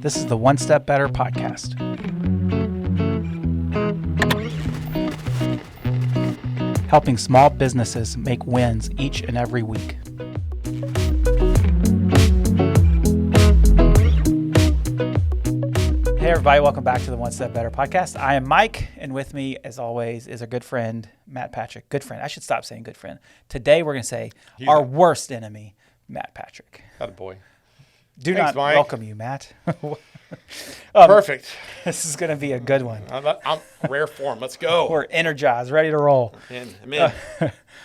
This is the One Step Better podcast. Helping small businesses make wins each and every week. Hey everybody, welcome back to the One Step Better podcast. I am Mike, and with me, as always, is our good friend, Matt Patrick. Good friend. I should stop saying good friend. Today we're going to say our worst enemy, Matt Patrick. Attaboy. Do Thanks, not Mike. welcome you, Matt. Perfect. This is going to be a good one. I'm rare form. Let's go. We're energized, ready to roll. I'm in.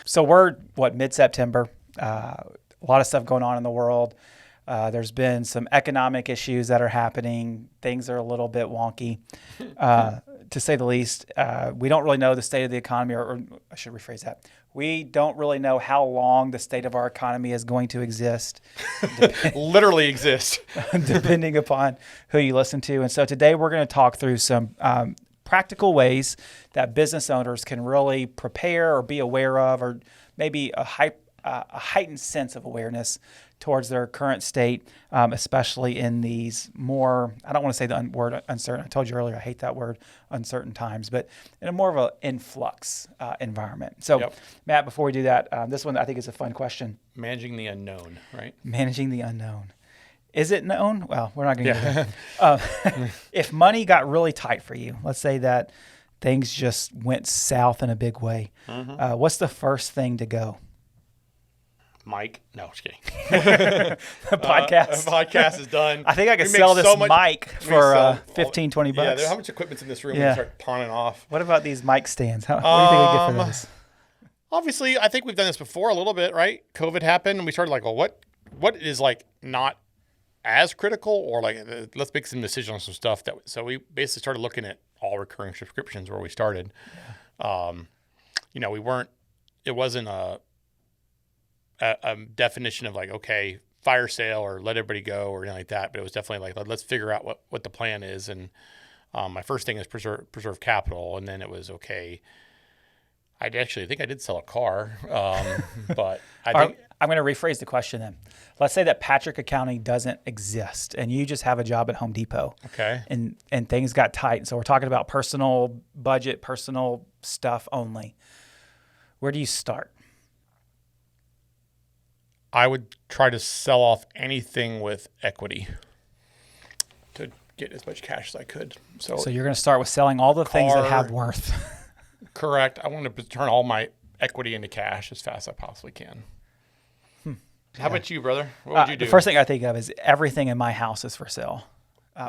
So we're, mid-September. A lot of stuff going on in the world. There's been some economic issues that are happening. Things are a little bit wonky, to say the least. We don't really know the state of the economy, or I should rephrase that. We don't really know how long the state of our economy is going to exist. Literally exist. Depending upon who you listen to. And so today we're going to talk through some practical ways that business owners can really prepare or be aware of, or maybe a heightened sense of awareness towards their current state, especially in these more, I don't want to say the word uncertain. I told you earlier I hate that word, uncertain times, but in a more of an influx environment. So, Matt, before we do that, this one I think is a fun question. Managing the unknown, right? Managing the unknown. Is it known? Well, we're not going to get there. If money got really tight for you, let's say that things just went south in a big way, what's the first thing to go? Mike. No, just kidding. The podcast. The podcast is done. I think I could sell this mic for $15, $20. Yeah, how much equipment's in this room? We can start pawning off. What about these mic stands? What do you think we get for those? Obviously, I think we've done this before a little bit, right? COVID happened, and we started like, well, what is like not as critical, or like let's make some decisions on some stuff so we basically started looking at all recurring subscriptions where we started. Yeah. It wasn't a definition of like, okay, fire sale or let everybody go or anything like that. But it was definitely like, let's figure out what the plan is. And my first thing is preserve capital. And then it was, okay, I actually think I did sell a car. But I think I'm going to rephrase the question then. Let's say that Patrick Accounting doesn't exist and you just have a job at Home Depot. Okay. And things got tight. So we're talking about personal budget, personal stuff only. Where do you start? I would try to sell off anything with equity to get as much cash as I could. So you're going to start with selling all the things that have worth. Correct. I want to turn all my equity into cash as fast as I possibly can. How about you, brother? What would you do? The first thing I think of is everything in my house is for sale.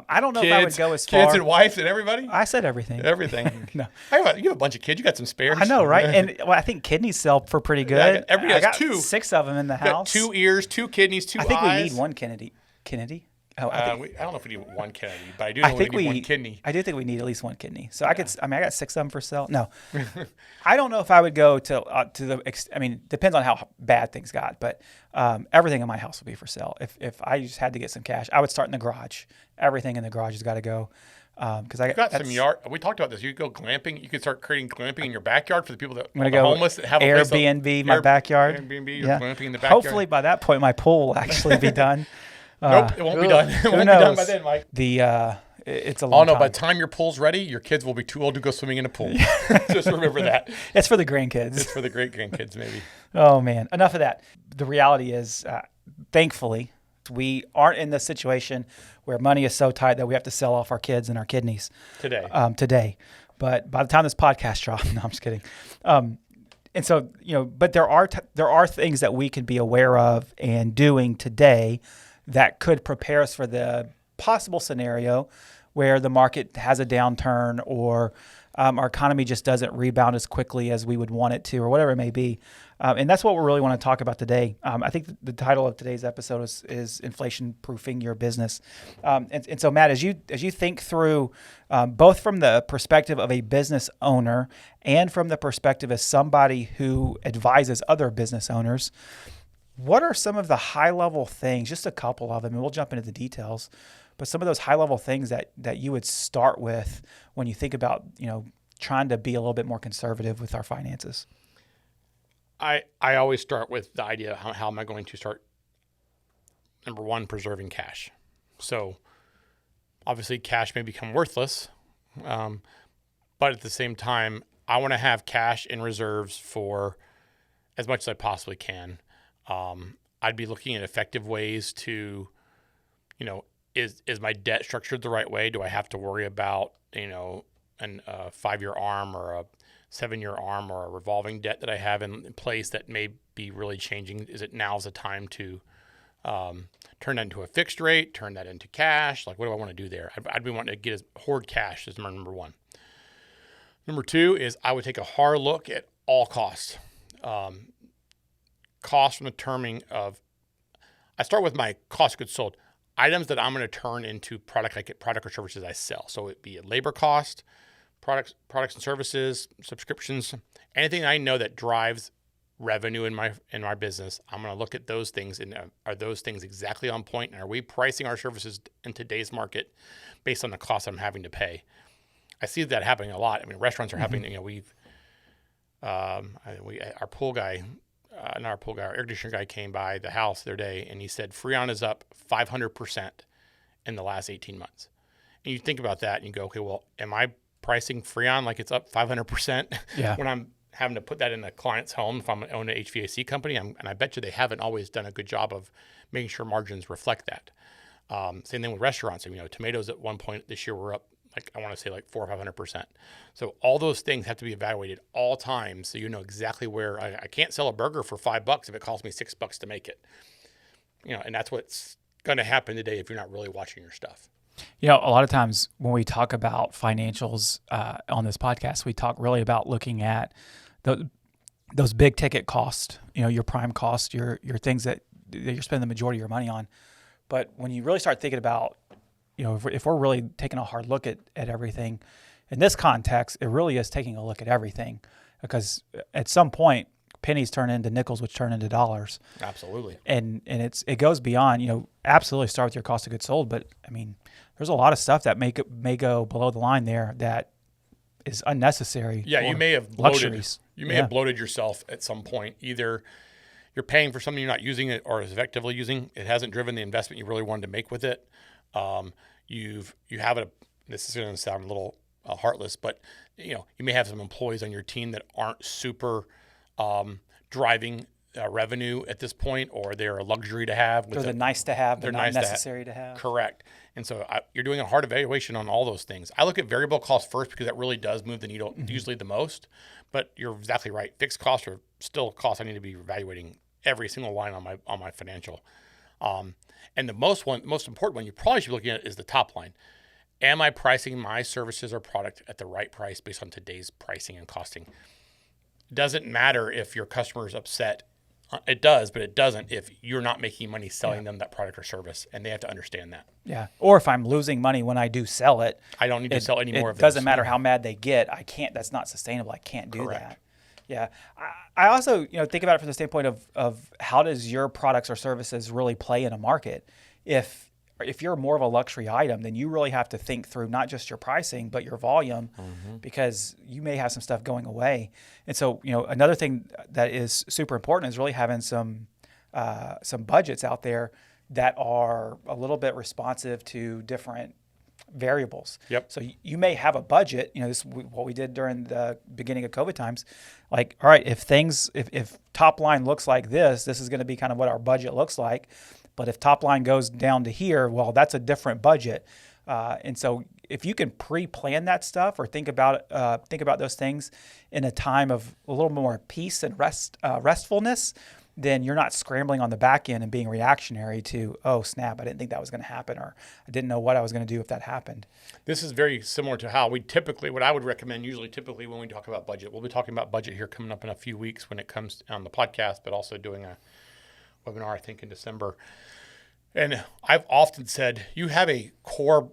I don't know if I would go as far. Kids and wife and everybody? I said everything. Everything. No. You have a bunch of kids. You got some spares. I know, right? And I think kidneys sell for pretty good. Everybody has I got 6 of them in the house. Got 2 ears, 2 kidneys, 2 eyes. I think we need one Kennedy. Oh, I don't know if we need one Kennedy, but I do know we need one kidney. I do think we need at least one kidney. So I got 6 of them for sale. No, I don't know if I would go to depends on how bad things got, but everything in my house would be for sale. If I just had to get some cash, I would start in the garage. Everything in the garage has got to go. Because I got some yard. We talked about this. You could go glamping. You could start creating glamping in your backyard for the people that are homeless that have Airbnb my backyard. Airbnb or glamping in the backyard. Hopefully by that point my pool will actually be done. Nope, it won't be done. It won't be done by then, Mike. It's a long time. By the time your pool's ready, your kids will be too old to go swimming in a pool. Just remember that. It's for the grandkids. It's for the great-grandkids, maybe. Oh, man. Enough of that. The reality is, thankfully, we aren't in the situation where money is so tight that we have to sell off our kids and our kidneys. Today. But by the time this podcast drops, no, I'm just kidding. And so, but there are things that we can be aware of and doing today that could prepare us for the possible scenario where the market has a downturn or our economy just doesn't rebound as quickly as we would want it to, or whatever it may be. And that's what we really want to talk about today. I think the title of today's episode is inflation proofing your business. And so, Matt, as you think through both from the perspective of a business owner and from the perspective as somebody who advises other business owners, what are some of the high-level things, just a couple of them, and we'll jump into the details, but some of those high-level things that you would start with when you think about, trying to be a little bit more conservative with our finances? I always start with the idea, how am I going to start, number one, preserving cash. So Obviously, cash may become worthless, but at the same time, I want to have cash in reserves for as much as I possibly can. I'd be looking at effective ways to, is my debt structured the right way? Do I have to worry about, a 5-year arm or a 7-year arm or a revolving debt that I have in place that may be really changing? Is it now's the time to turn that into a fixed rate, turn that into cash? Like, what do I want to do there? I'd be wanting to get hoard cash as my number one. Number two is I would take a hard look at all costs. Cost from the terming of, I start with my cost of goods sold, items that I'm going to turn into product or services I sell. So it'd be a labor cost, products and services, subscriptions, anything I know that drives revenue in my business. I'm going to look at those things, and are those things exactly on point? And are we pricing our services in today's market based on the cost I'm having to pay? I see that happening a lot. I mean, restaurants are happening. Our pool guy, our air conditioner guy came by the house the other day, and he said Freon is up 500% in the last 18 months. And you think about that, and you go, okay, well, am I pricing Freon like it's up 500% when I'm having to put that in a client's home if I'm owning an HVAC company? And I bet you they haven't always done a good job of making sure margins reflect that. Same thing with restaurants. Tomatoes at one point this year were up, I want to say 400 or 500%. So all those things have to be evaluated all times, so you know exactly where I can't sell a burger for $5 if it costs me $6 to make it. And that's what's going to happen today if you're not really watching your stuff. A lot of times when we talk about financials on this podcast, we talk really about looking at those big ticket costs, your prime cost, your things that you're spending the majority of your money on. But when you really start thinking about, if we're really taking a hard look at everything, in this context, it really is taking a look at everything, because at some point, pennies turn into nickels, which turn into dollars. Absolutely. And it goes beyond, absolutely start with your cost of goods sold. But I mean, there's a lot of stuff that may go below the line there that is unnecessary. Yeah, you may have bloated. Luxuries. You may have bloated yourself at some point. Either you're paying for something you're not using it or is effectively using. It hasn't driven the investment you really wanted to make with it. You have it. This is going to sound a little heartless, but you may have some employees on your team that aren't super driving revenue at this point, or they're a luxury to have. They're nice to have. They're not necessary to have. Correct. And so you're doing a hard evaluation on all those things. I look at variable costs first because that really does move the needle usually the most. But you're exactly right. Fixed costs are still costs I need to be evaluating every single line on my financial. And the most important one you probably should be looking at is the top line. Am I pricing my services or product at the right price based on today's pricing and costing? Doesn't matter if your customer is upset. It does, but it doesn't if you're not making money selling them that product or service, and they have to understand that. Yeah. Or if I'm losing money when I do sell it, I don't need to sell any more of it. It doesn't matter how mad they get. I can't. That's not sustainable. I can't do that. Yeah. I also, think about it from the standpoint of how does your products or services really play in a market? If you're more of a luxury item, then you really have to think through not just your pricing, but your volume, because you may have some stuff going away. And so, another thing that is super important is really having some budgets out there that are a little bit responsive to different variables. Yep. So you may have a budget, this is what we did during the beginning of COVID times. Like, all right, if top line looks like this is going to be kind of what our budget looks like. But if top line goes down to here, well, that's a different budget. And so if you can pre-plan that stuff or think about those things in a time of a little more peace and restfulness, then you're not scrambling on the back end and being reactionary to, oh, snap, I didn't think that was going to happen, or I didn't know what I was going to do if that happened. This is very similar to how what I would recommend typically when we talk about budget, we'll be talking about budget here coming up in a few weeks when it comes on the podcast, but also doing a webinar, I think, in December. And I've often said you have a core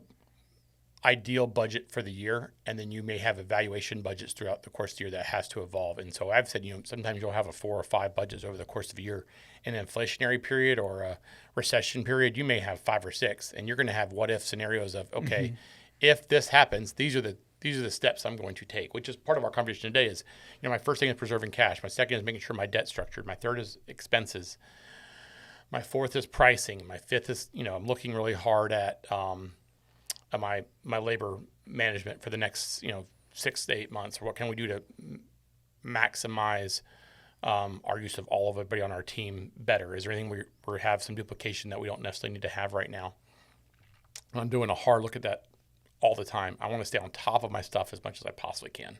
ideal budget for the year, and then you may have evaluation budgets throughout the course of the year that has to evolve. And so I've said, sometimes you'll have 4 or 5 budgets over the course of a year. In an inflationary period or a recession period, you may have 5 or 6, and you're going to have what if scenarios of, okay, if this happens, these are the steps I'm going to take, which is part of our conversation today is, my first thing is preserving cash. My second is making sure my debt's structured. My third is expenses. My fourth is pricing. My fifth is, I'm looking really hard at my labor management for the next 6 to 8 months, or what can we do to maximize our use of all of everybody on our team better? Is there anything we have some duplication that we don't necessarily need to have right now? And I'm doing a hard look at that all the time. I want to stay on top of my stuff as much as I possibly can.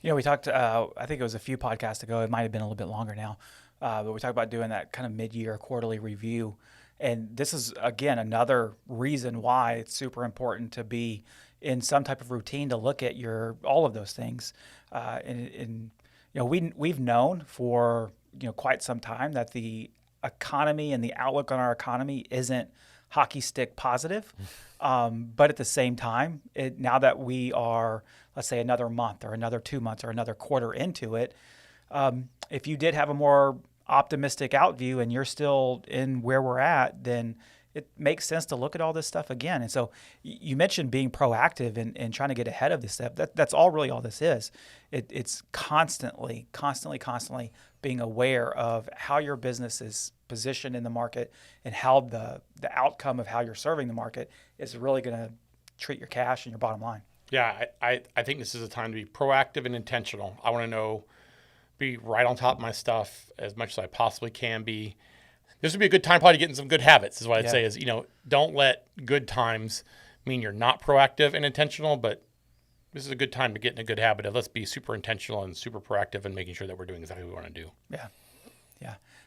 We talked, I think it was a few podcasts ago, it might have been a little bit longer now, but we talked about doing that kind of mid-year quarterly review. And this is, again, another reason why it's super important to be in some type of routine to look at all of those things. We've known for quite some time that the economy and the outlook on our economy isn't hockey stick positive. But at the same time, now that we are, let's say, another month or another 2 months or another quarter into it, if you did have a more optimistic out view and you're still in where we're at, then it makes sense to look at all this stuff again. And so you mentioned being proactive and trying to get ahead of this stuff. That's all this is. It's constantly being aware of how your business is positioned in the market and how the outcome of how you're serving the market is really going to treat your cash and your bottom line. Yeah, I think this is a time to be proactive and intentional. I want to be right on top of my stuff as much as I possibly can be. This would be a good time probably to get in some good habits, is what I'd say is, don't let good times mean you're not proactive and intentional, but this is a good time to get in a good habit of let's be super intentional and super proactive and making sure that we're doing exactly what we want to do. Yeah.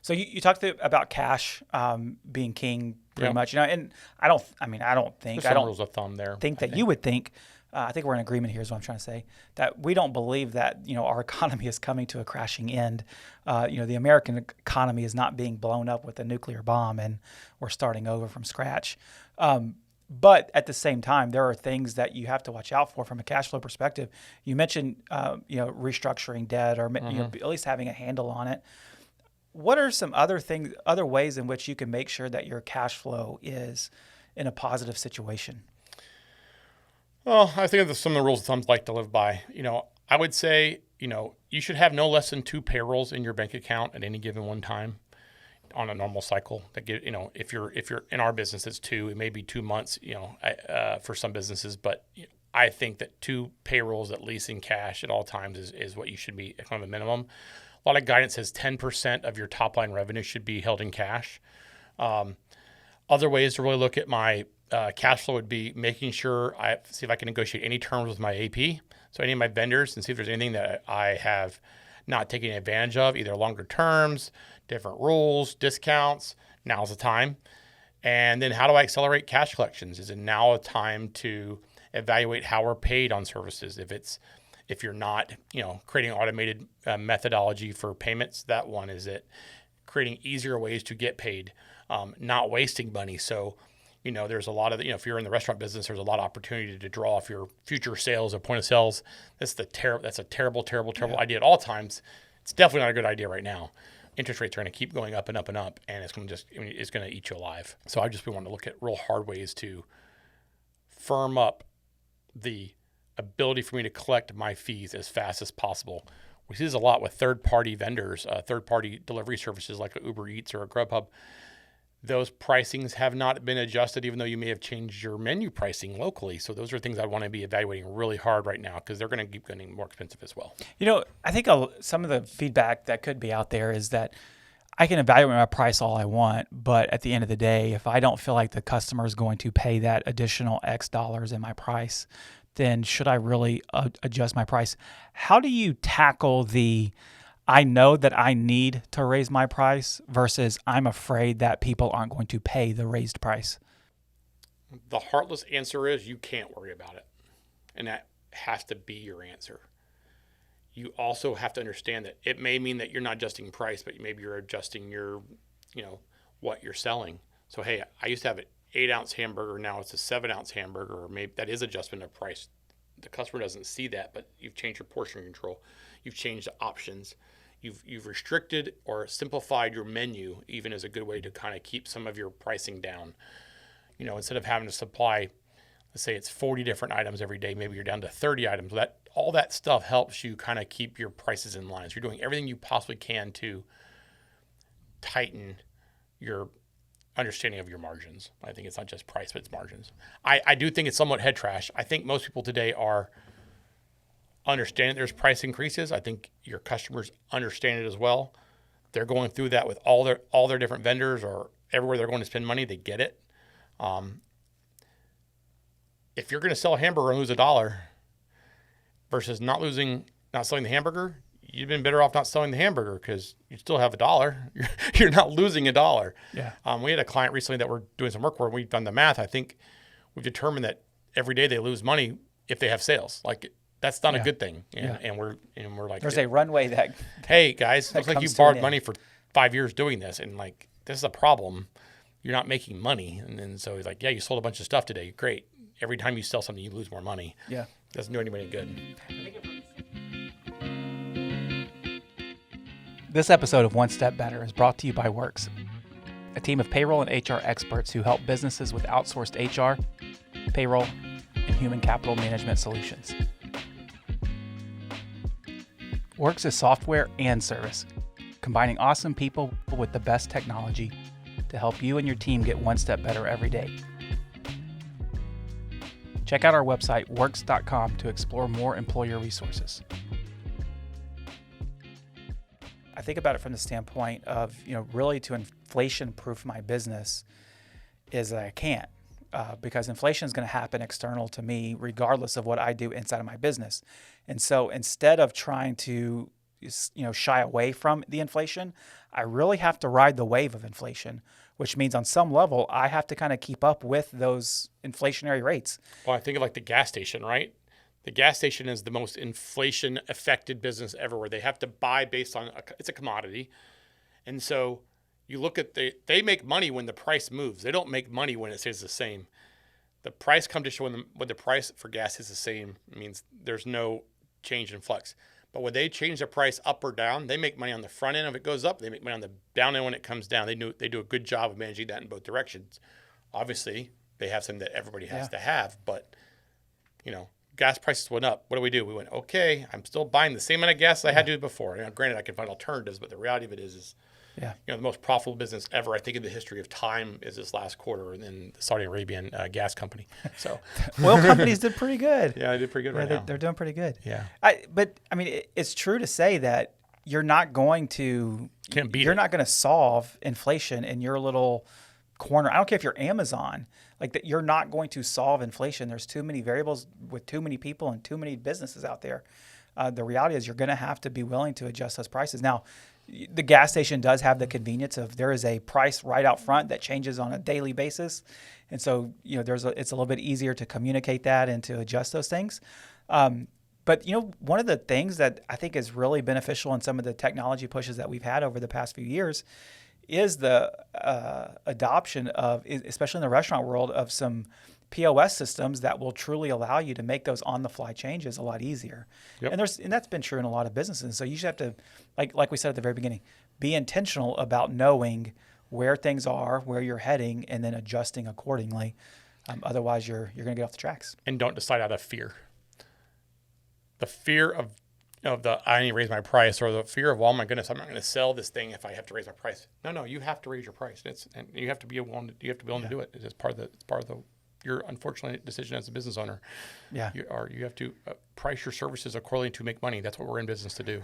So you talked about cash being king pretty much, and I don't think There's some rules of thumb there. Think that you would think. I think we're in agreement here is what I'm trying to say, that we don't believe that, our economy is coming to a crashing end. The American economy is not being blown up with a nuclear bomb and we're starting over from scratch. But at the same time, there are things that you have to watch out for from a cash flow perspective. You mentioned, restructuring debt or at least having a handle on it. What are some other ways in which you can make sure that your cash flow is in a positive situation? Well, I think of some of the rules of thumb like to live by. I would say, you should have no less than 2 payrolls in your bank account at any given one time on a normal cycle. That if you're in our business, it's 2. It may be 2 months, for some businesses, but I think that 2 payrolls at least in cash at all times is what you should be kind of a minimum. A lot of guidance says 10% of your top line revenue should be held in cash. Other ways to really look at my cash flow would be making sure I see if I can negotiate any terms with my AP, so any of my vendors, and see if there's anything that I have not taken advantage of, either longer terms, different rules, discounts. Now's the time. And then how do I accelerate cash collections? Is it now a time to evaluate how we're paid on services? If you're not, creating automated methodology for payments, that one is it. Creating easier ways to get paid, not wasting money. So, there's a lot of, if you're in the restaurant business, there's a lot of opportunity to draw off your future sales or point of sales. That's a terrible idea at all times. It's definitely not a good idea right now. Interest rates are going to keep going up and up and up, and it's going to eat you alive. So I just want to look at real hard ways to firm up the ability for me to collect my fees as fast as possible. We see this a lot with third-party vendors, third-party delivery services like a Uber Eats or a Grubhub. Those pricings have not been adjusted, even though you may have changed your menu pricing locally. So those are things I want to be evaluating really hard right now because they're going to keep getting more expensive as well. I think some of the feedback that could be out there is that I can evaluate my price all I want, but at the end of the day, if I don't feel like the customer is going to pay that additional X dollars in my price, then should I really adjust my price? How do you tackle I know that I need to raise my price versus I'm afraid that people aren't going to pay the raised price? The heartless answer is you can't worry about it. And that has to be your answer. You also have to understand that it may mean that you're not adjusting price, but maybe you're adjusting your, what you're selling. So, hey, I used to have an 8-ounce hamburger. Now it's a 7-ounce hamburger, or maybe that is adjustment of price. The customer doesn't see that, but you've changed your portion control. You've changed the options. You've restricted or simplified your menu, even as a good way to kind of keep some of your pricing down. Instead of having to supply, let's say it's 40 different items every day, maybe you're down to 30 items. All that stuff helps you kind of keep your prices in line. So you're doing everything you possibly can to tighten your understanding of your margins. I think it's not just price, but it's margins. I do think it's somewhat head trash. I think most people today are understanding there's price increases. I think your customers understand it as well. They're going through that with all their different vendors or everywhere they're going to spend money. They get it. If you're going to sell a hamburger and lose $1 versus not selling the hamburger, you've been better off not selling the hamburger because you still have $1. You're not losing $1. Yeah. We had a client recently that we're doing some work for, and we've done the math. I think we've determined that every day they lose money if they have sales. Like that's not a good thing. And we're like, there's a runway that. Hey guys, looks like you borrowed money for 5 years doing this, and like this is a problem. You're not making money. And then so he's like, yeah, you sold a bunch of stuff today. Great. Every time you sell something, you lose more money. Yeah. Doesn't do anybody good. This episode of One Step Better is brought to you by Works, a team of payroll and HR experts who help businesses with outsourced HR, payroll, and human capital management solutions. Works is software and service, combining awesome people with the best technology to help you and your team get one step better every day. Check out our website, works.com, to explore more employer resources. I think about it from the standpoint of, really to inflation-proof my business is that I can't, because inflation is going to happen external to me regardless of what I do inside of my business. And so instead of trying to, shy away from the inflation, I really have to ride the wave of inflation, which means on some level, I have to kind of keep up with those inflationary rates. Well, I think of like the gas station, right? The gas station is the most inflation-affected business ever, where they have to buy based on it's a commodity, and so you look at they make money when the price moves. They don't make money when it stays the same. The price competition when the price for gas is the same means there's no change in flux. But when they change the price up or down, they make money on the front end if it goes up. They make money on the down end when it comes down. They do a good job of managing that in both directions. Obviously, they have something that everybody has to have, but gas prices went up. What do? We went, okay, I'm still buying the same amount of gas as I had to before. Granted, I can find alternatives, but the reality of it is the most profitable business ever, I think, in the history of time is this last quarter, and then the Saudi Arabian gas company. So oil companies did pretty good. Yeah, they did pretty good right now. They're doing pretty good. Yeah. But it's true to say that you're not going to not going to solve inflation in your little corner. I don't care if you're Amazon. Like that, you're not going to solve inflation. There's too many variables with too many people and too many businesses out there. The reality is you're going to have to be willing to adjust those prices. Now, the gas station does have the convenience of there is a price right out front that changes on a daily basis. And so, it's a little bit easier to communicate that and to adjust those things. But, one of the things that I think is really beneficial in some of the technology pushes that we've had over the past few years is the adoption of, especially in the restaurant world, of some POS systems that will truly allow you to make those on-the-fly changes a lot easier. Yep. And that's been true in a lot of businesses. So you just have to, like we said at the very beginning, be intentional about knowing where things are, where you're heading, and then adjusting accordingly. Otherwise, you're going to get off the tracks. And don't decide out of fear. The fear of I need to raise my price, or the fear of, well, my goodness, I'm not going to sell this thing if I have to raise my price. No, you have to raise your price. And you have to be willing to do it. It's part of your unfortunate decision as a business owner. Yeah. You have to price your services accordingly to make money. That's what we're in business to do.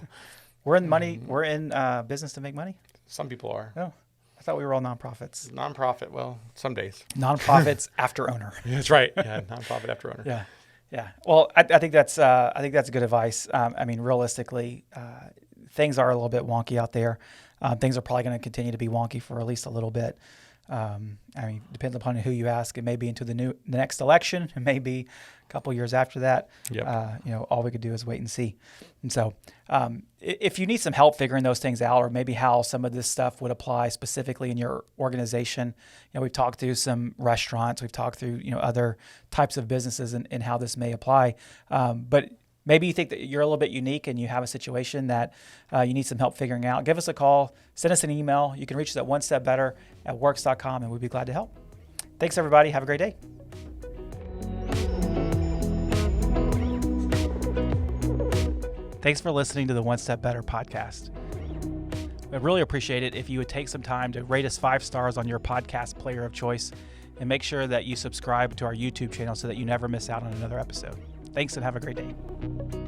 We're in business to make money? Some people are. Oh, I thought we were all nonprofits. Nonprofit, well, some days. Nonprofits after owner. That's right. Yeah, nonprofit after owner. Yeah. Yeah. Well, I think that's good advice. Realistically, things are a little bit wonky out there. Things are probably going to continue to be wonky for at least a little bit. Depends upon who you ask. It may be into the next election. It may be a couple years after that. Yep. All we could do is wait and see. And so, if you need some help figuring those things out, or maybe how some of this stuff would apply specifically in your organization, we've talked through some restaurants, we've talked through other types of businesses and how this may apply. But maybe you think that you're a little bit unique and you have a situation that you need some help figuring out. Give us a call, send us an email. You can reach us at onestepbetter@works.com, and we'd be glad to help. Thanks, everybody. Have a great day. Thanks for listening to the One Step Better podcast. I'd really appreciate it if you would take some time to rate us 5 stars on your podcast player of choice, and make sure that you subscribe to our YouTube channel so that you never miss out on another episode. Thanks, and have a great day.